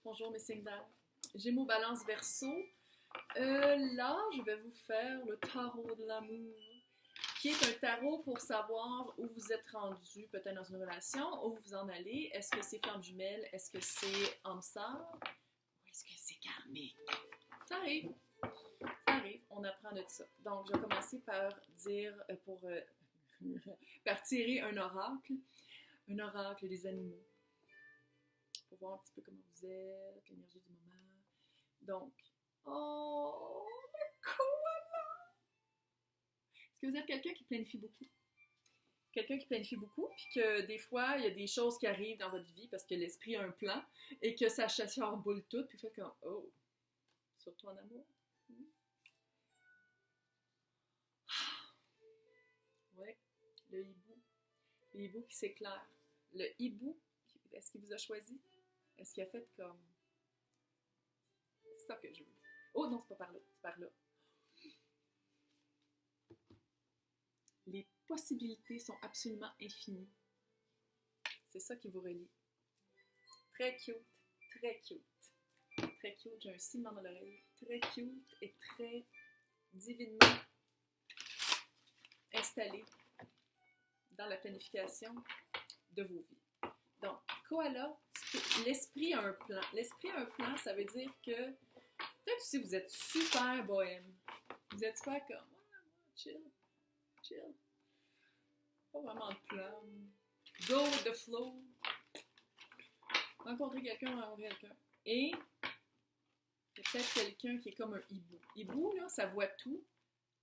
Bonjour mes signes d'air. Gémeaux, Balance, Verseau. Là, je vais vous faire le tarot de l'amour, qui est un tarot pour savoir où vous êtes rendu, peut-être dans une relation, où vous en allez. Est-ce que c'est flamme jumelle? Est-ce que c'est âme sœur? Ou est-ce que c'est karmique? Ça arrive. Ça arrive. On apprend de ça. Donc, je vais commencer par dire, par tirer un oracle. Un oracle des animaux. Pour voir un petit peu comment vous êtes, l'énergie du moment. Donc, oh, le koala! Est-ce que vous êtes quelqu'un qui planifie beaucoup? Quelqu'un qui planifie beaucoup, puis que des fois, il y a des choses qui arrivent dans votre vie parce que l'esprit a un plan et que ça chamboule tout, puis vous faites comme, oh, surtout en amour. Ouais, le hibou. Le hibou qui s'éclaire. Le hibou, est-ce qu'il vous a choisi? Est-ce qu'il a fait comme ça que je veux? Oh non, c'est pas par là, c'est par là. Les possibilités sont absolument infinies. C'est ça qui vous relie. Très cute, très cute. Très cute, j'ai un ciment dans l'oreille. Très cute et très divinement installé dans la planification de vos vies. Donc, koala, l'esprit a un plan. L'esprit a un plan, ça veut dire que peut-être si vous êtes super bohème, vous êtes super comme chill. Pas vraiment de plan. Go with the flow. Rencontrer quelqu'un. Et il y a peut-être quelqu'un qui est comme un hibou. Hibou, là, ça voit tout.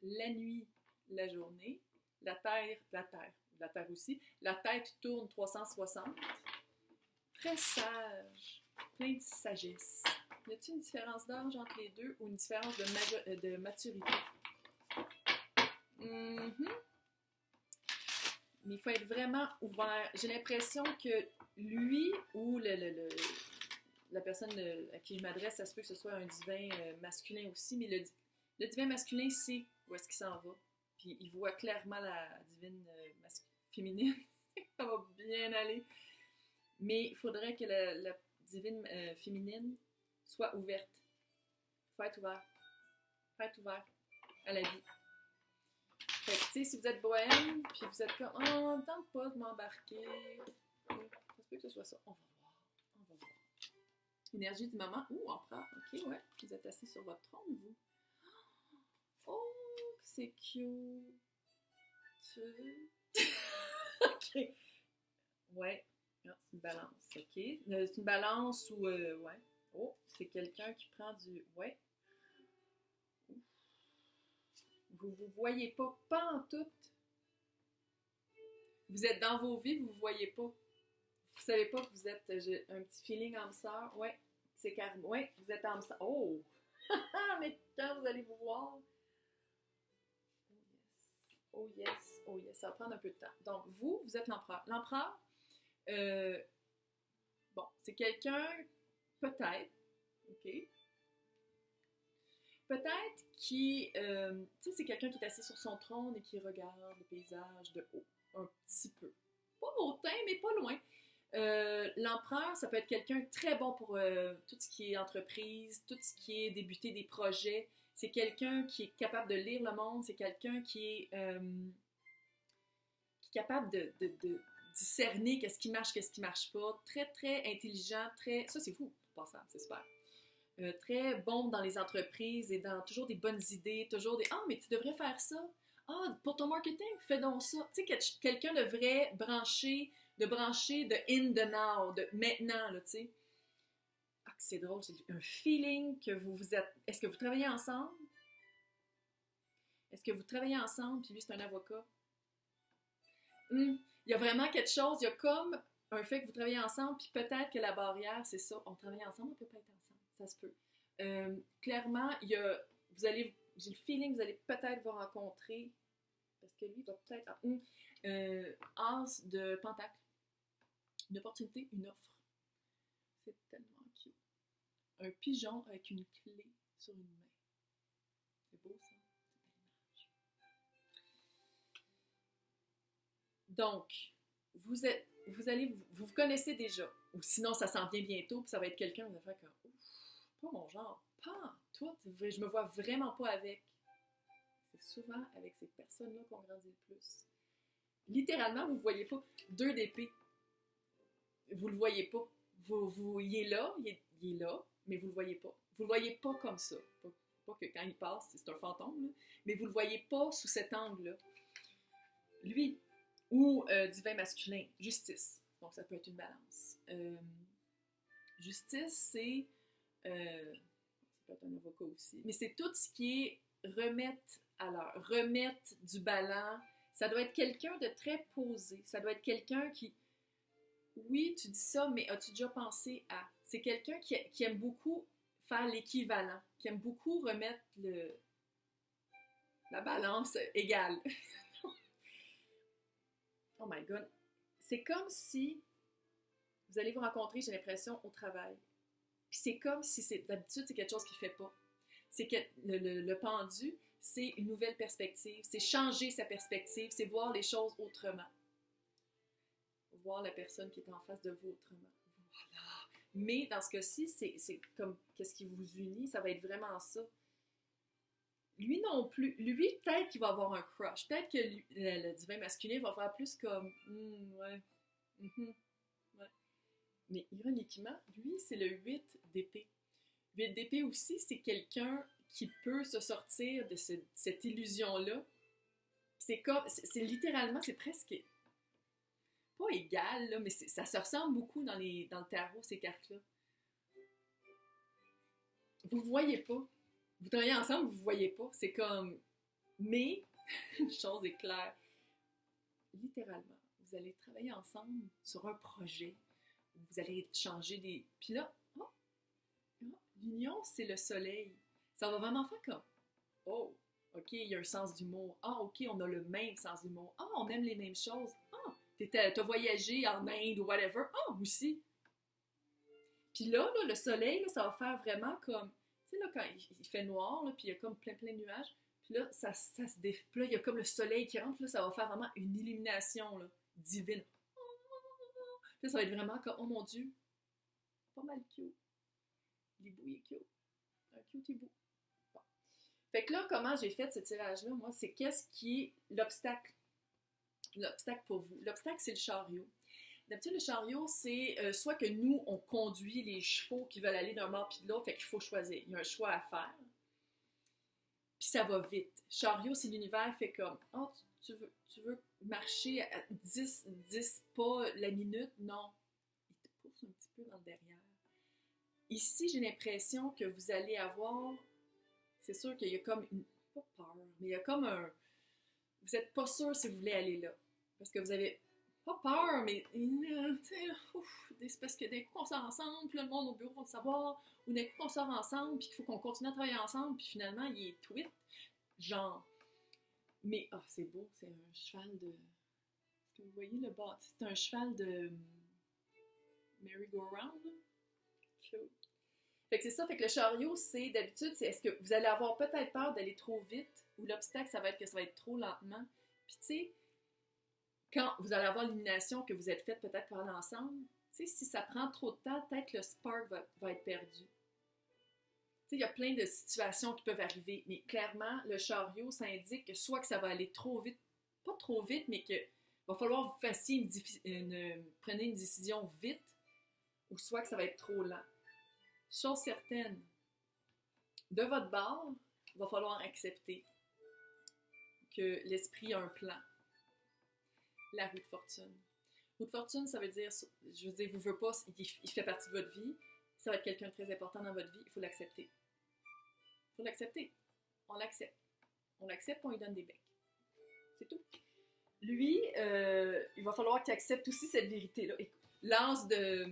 La nuit, la journée. La terre aussi. La tête tourne 360. Très sage. Plein de sagesse. Y a-t-il une différence d'âge entre les deux ou une différence de maturité? Mais il faut être vraiment ouvert. J'ai l'impression que lui ou la personne à qui je m'adresse, ça se peut que ce soit un divin masculin aussi, mais le divin masculin sait où est-ce qu'il s'en va. Puis il voit clairement la divine féminine. Ça va bien aller. Mais il faudrait que la divine féminine soit ouverte. Il faut être ouvert. Faut être ouvert à la vie. Fait que, tu sais, si vous êtes bohème, puis vous êtes comme, oh, tente pas de m'embarquer. Ça se peut que ce soit ça. On va voir. Énergie du moment. Ouh, on prend. Ok, ouais. Vous êtes assis sur votre trône, vous. Oh, c'est cute. Ok. Ouais. Non, c'est une balance. Ok. C'est une balance où, ouais. Oh, c'est quelqu'un qui prend du. Ouais. Vous voyez pas en tout. Vous êtes dans vos vies, vous voyez pas. Vous savez pas que vous êtes. J'ai un petit feeling âme sœur. Ouais, c'est carrément. Ouais, vous êtes âme sœur. Oh! Mais quand vous allez vous voir. Oh yes. Ça va prendre un peu de temps. Donc, vous êtes l'empereur. L'empereur, bon, c'est quelqu'un, peut-être, ok? Peut-être qui, tu sais, c'est quelqu'un qui est assis sur son trône et qui regarde le paysage de haut, un petit peu. Pas hautain, mais pas loin. L'empereur, ça peut être quelqu'un de très bon pour tout ce qui est entreprise, tout ce qui est débuter des projets. C'est quelqu'un qui est capable de lire le monde, c'est quelqu'un qui est capable de discerner qu'est-ce qui marche pas. Très, très intelligent, très... Ça, c'est fou, pour passer, c'est super. Très bon dans les entreprises et dans toujours des bonnes idées, toujours des « Ah, mais tu devrais faire ça. Ah, pour ton marketing, fais donc ça. » Tu sais, quelqu'un de vrai branché, de in the now, de maintenant, là, tu sais. Ah, c'est drôle, c'est un feeling que vous êtes... Est-ce que vous travaillez ensemble? Puis lui, c'est un avocat. Il y a vraiment quelque chose, il y a comme un fait que vous travaillez ensemble, puis peut-être que la barrière, c'est ça. On travaille ensemble, on peut pas être ensemble. Ça se peut. Clairement, j'ai le feeling que vous allez peut-être vous rencontrer, parce que lui va peut-être... As de Pentacle. Une opportunité, une offre. C'est tellement cute. Un pigeon avec une clé sur une main. C'est beau, ça. C'est belle image. Donc, vous êtes... vous connaissez déjà. Ou sinon, ça s'en vient bientôt, puis ça va être quelqu'un qui va faire comme, ouf, pas mon genre, pas toi, je me vois vraiment pas avec. C'est souvent avec ces personnes-là qu'on grandit le plus. Littéralement, vous ne voyez pas 2 d'épée. Vous le voyez pas. Il est là, il est là, mais vous le voyez pas. Vous le voyez pas comme ça. Pas que quand il passe, c'est un fantôme, là, mais vous le voyez pas sous cet angle-là. Lui, ou divin masculin, justice. Donc ça peut être une balance. Justice, c'est ça peut être un avocat aussi, mais c'est tout ce qui est remettre à l'heure, remettre du ballon. Ça doit être quelqu'un de très posé. Ça doit être quelqu'un qui, oui, tu dis ça, mais as-tu déjà pensé à... C'est quelqu'un qui aime beaucoup faire l'équivalent, qui aime beaucoup remettre la balance égale. Oh my God. C'est comme si vous allez vous rencontrer, j'ai l'impression, au travail. Puis c'est comme si, d'habitude, c'est quelque chose qu'il ne fait pas. C'est que le pendu, c'est une nouvelle perspective. C'est changer sa perspective. C'est voir les choses autrement. Voir la personne qui est en face de vous autrement. Voilà. Mais dans ce cas-ci, c'est comme qu'est-ce qui vous unit, ça va être vraiment ça. Lui non plus. Lui, peut-être qu'il va avoir un crush. Peut-être que le divin masculin va faire plus comme ouais. Ouais. Mais ironiquement, lui, c'est le 8 d'épée. 8 d'épée aussi, c'est quelqu'un qui peut se sortir de cette illusion-là. C'est comme, c'est littéralement, c'est presque pas égal, là, mais ça se ressemble beaucoup dans le tarot, ces cartes-là. Vous ne voyez pas. Vous travaillez ensemble, vous ne voyez pas. C'est comme... Mais, une chose est claire. Littéralement, vous allez travailler ensemble sur un projet. Vous allez changer des... Puis là, l'union, c'est le soleil. Ça va vraiment faire comme... Oh, OK, il y a un sens d'humour. Ah, OK, on a le même sens d'humour. Ah, on aime les mêmes choses. Ah, t'as voyagé en Inde ou whatever. Ah, aussi. Puis là, le soleil, là, ça va faire vraiment comme... Tu sais, là, quand il fait noir, là, puis il y a comme plein de nuages, puis là, ça se défile. Puis là, il y a comme le soleil qui rentre, puis là, ça va faire vraiment une illumination là, divine. Puis là, ça va être vraiment comme, oh mon Dieu, pas mal cute. L'hibou, il est cute. Un cute hibou. Bon. Fait que là, comment j'ai fait ce tirage-là, moi, c'est qu'est-ce qui est l'obstacle? L'obstacle pour vous. L'obstacle, c'est le chariot. D'habitude, le chariot, c'est soit que nous, on conduit les chevaux qui veulent aller d'un bord puis de l'autre, fait qu'il faut choisir. Il y a un choix à faire. Puis ça va vite. Chariot, c'est l'univers fait comme, oh, tu veux marcher à 10 pas la minute? Non. Il te pousse un petit peu dans le derrière. Ici, j'ai l'impression que vous allez avoir, c'est sûr qu'il y a comme une, pas peur, mais il y a comme un, vous n'êtes pas sûr si vous voulez aller là. Parce que vous avez pas peur, mais c'est parce que d'un coup on sort ensemble, puis là, le monde au bureau va le savoir, ou d'un coup on sort ensemble, puis qu'il faut qu'on continue à travailler ensemble, puis finalement il est tweet, genre. Mais, c'est beau, c'est un cheval de... Est-ce que vous voyez le bas? C'est un cheval de merry-go-round, là? Cute. Fait que c'est ça, fait que le chariot, c'est d'habitude, c'est est-ce que vous allez avoir peut-être peur d'aller trop vite, ou l'obstacle, ça va être que ça va être trop lentement. Puis tu sais, quand vous allez avoir l'illumination que vous êtes faite peut-être pour aller ensemble, tu sais, si ça prend trop de temps, peut-être que le spark va être perdu. Tu sais, il y a plein de situations qui peuvent arriver, mais clairement, le chariot, ça indique que soit que ça va aller trop vite, pas trop vite, mais que va falloir que vous fassiez prenez une décision vite, ou soit que ça va être trop lent. Chose certaine, de votre bord, il va falloir accepter que l'esprit a un plan. La roue de fortune. Roue de fortune, ça veut dire, je veux dire, vous ne voulez pas, il fait partie de votre vie, ça va être quelqu'un de très important dans votre vie, il faut l'accepter. Il faut l'accepter. On l'accepte. On l'accepte, on lui donne des becs. C'est tout. Lui, il va falloir qu'il accepte aussi cette vérité-là. L'anse de...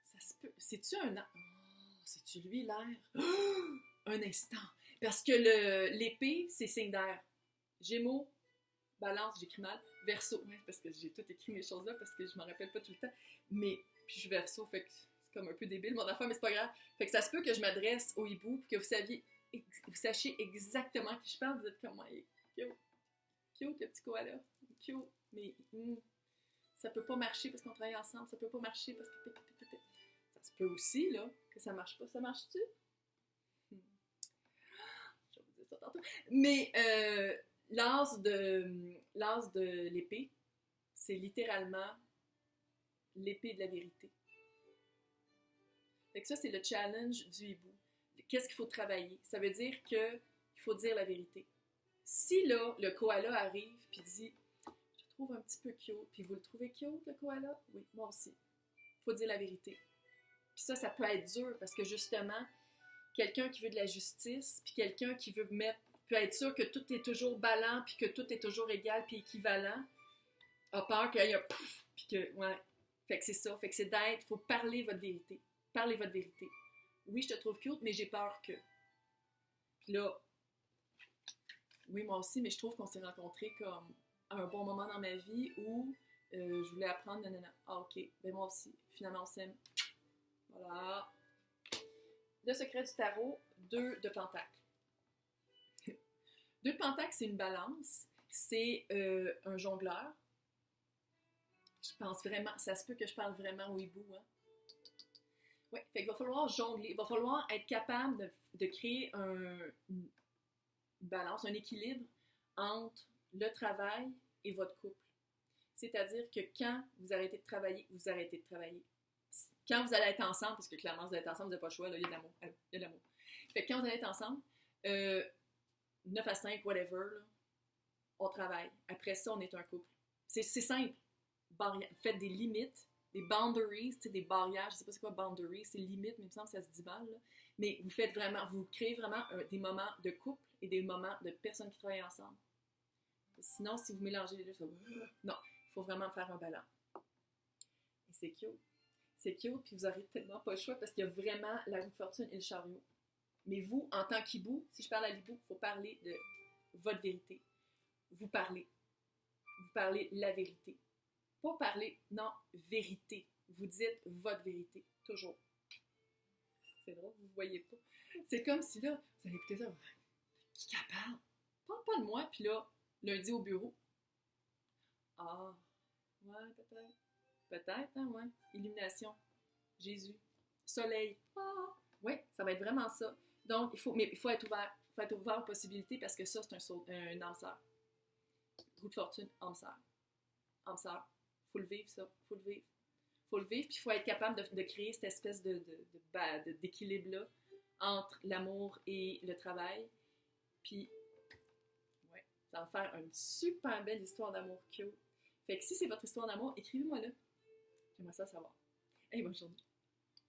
Ça se peut... C'est-tu un... c'est-tu lui, l'air? Un instant. Parce que l'épée, c'est signe d'air. Gémeaux, Balance, j'écris mal. Verseau, ouais, parce que j'ai tout écrit mes choses là, parce que je m'en rappelle pas tout le temps. Mais, puis je suis Verseau, fait que c'est comme un peu débile mon affaire, mais c'est pas grave. Fait que ça se peut que je m'adresse au hibou, puis que vous sachiez exactement qui je parle, vous êtes comme moi, cute, cute le petit koala, cute, mais Ça peut pas marcher parce qu'on travaille ensemble, ça peut pas marcher parce que... Ça se peut aussi, là, que ça marche pas. Ça marche-tu? Je vais vous dire ça tantôt. Mais l'as de l'épée, c'est littéralement l'épée de la vérité. Fait que ça, c'est le challenge du hibou. Qu'est-ce qu'il faut travailler? Ça veut dire qu'il faut dire la vérité. Si là, le koala arrive puis dit « Je te trouve un petit peu cute », puis vous le trouvez cute, le koala? Oui, moi aussi. Il faut dire la vérité. Puis ça peut être dur parce que justement, quelqu'un qui veut de la justice, puis quelqu'un qui veut peut être sûr que tout est toujours ballant, puis que tout est toujours égal, puis équivalent, a peur qu'il y ait un pouf, puis que, ouais. Fait que c'est ça. Fait que c'est d'être, il faut parler votre vérité. Parlez votre vérité. Oui, je te trouve cute, mais j'ai peur que. Puis là, oui, moi aussi, mais je trouve qu'on s'est rencontrés comme à un bon moment dans ma vie où je voulais apprendre, nanana. Ah, ok, ben moi aussi. Finalement, on s'aime. Voilà. Le secret du tarot, 2 de pentacle. 2 de pentacle, c'est une balance. C'est un jongleur. Je pense vraiment, ça se peut que je parle vraiment au hibou, hein. Oui, fait qu'il va falloir jongler, il va falloir être capable de créer une balance, un équilibre entre le travail et votre couple. C'est-à-dire que quand vous arrêtez de travailler, vous arrêtez de travailler. Quand vous allez être ensemble, parce que clairement, vous allez être ensemble, vous n'avez pas le choix, là, il y a de l'amour. Il y a de l'amour. Fait que quand vous allez être ensemble, 9 à 5, whatever, là, on travaille. Après ça, on est un couple. C'est simple. Faites des limites, des boundaries, des barrières. Je ne sais pas c'est quoi boundaries, c'est limite, mais il me semble que ça se dit mal. Là. Mais vous créez vraiment des moments de couple et des moments de personnes qui travaillent ensemble. Sinon, si vous mélangez les deux, ça va... Non, il faut vraiment faire un ballon. Et c'est cute. C'est cute, puis vous n'aurez tellement pas le choix parce qu'il y a vraiment la roue de fortune et le chariot. Mais vous, en tant qu'hibou, si je parle à l'hibou, il faut parler de votre vérité. Vous parlez. Vous parlez la vérité. Pas parler, non, vérité. Vous dites votre vérité, toujours. C'est drôle, vous ne voyez pas. C'est comme si là, vous allez écouter ça, qui parle? Parle pas de moi, puis là, lundi au bureau. Ah, ouais, peut-être. Peut-être, hein, ouais. Illumination. Jésus. Soleil. Ah, ouais, ça va être vraiment ça. Donc, il faut être ouvert. Il faut être ouvert aux possibilités parce que ça, c'est un âme sœur. Roue de fortune, âme sœur. Âme sœur. Faut le vivre, ça. Faut le vivre. Faut le vivre, puis il faut être capable de créer cette espèce d'équilibre-là entre l'amour et le travail. Puis, ouais, ça va faire une super belle histoire d'amour cute. Fait que si c'est votre histoire d'amour, écrivez-moi là. J'aimerais ça savoir. Hey, bonne journée.